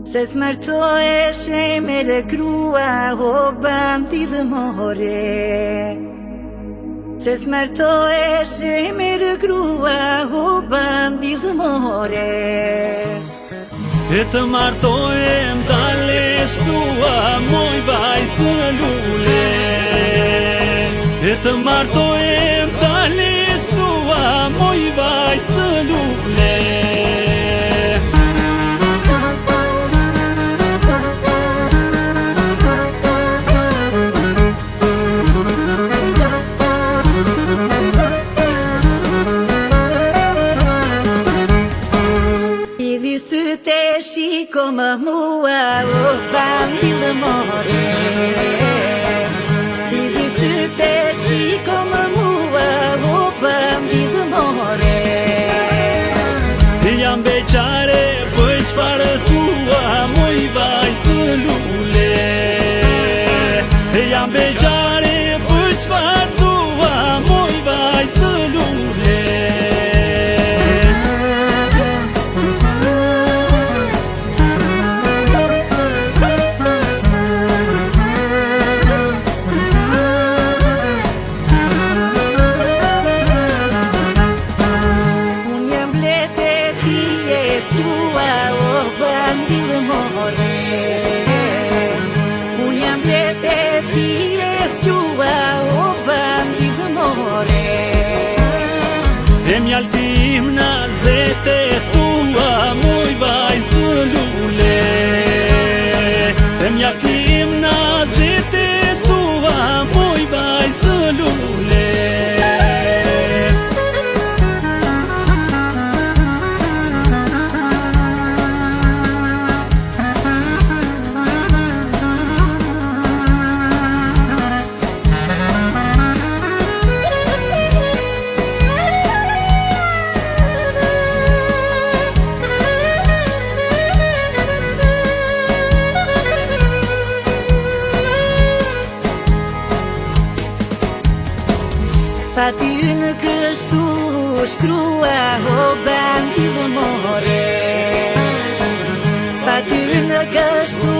Se smartohesh e me lë grua o bandidë more. Se smartohesh e me lë grua o bandidë more. E të martohem dalesh tua moj vajzë lule. E të martohem dalesh tua moj vajzë lule. Syte shiko më mua o bandidë more. Didi syte shiko më mua o bandidë more. Jam beqare për çfarë tua moj vajzë lule. Jam beqare për çfarë tua moj vajzë lule. Unë jam lete ti e s'gjua o bandidë more. E mjaltim në zete tua moj vajzë lule. E mjaltim në zete tua moj vajzë lule. Fati në kështu shkrua o bandidë more. Fati në kështu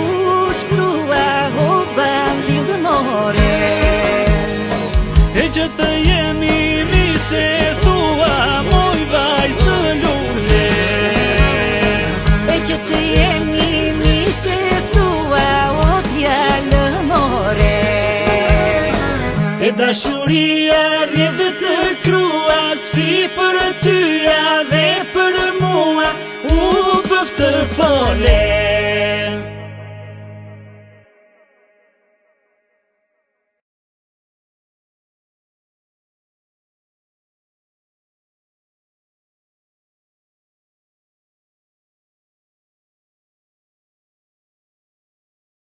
shkrua o bandidë more. E që të jemi mishe tua moj vajzë lule. E që të jemi mishe tua o djallë more. E dashuria rrjedhë të krua, si për tyja dhe për mua u bëftë fole.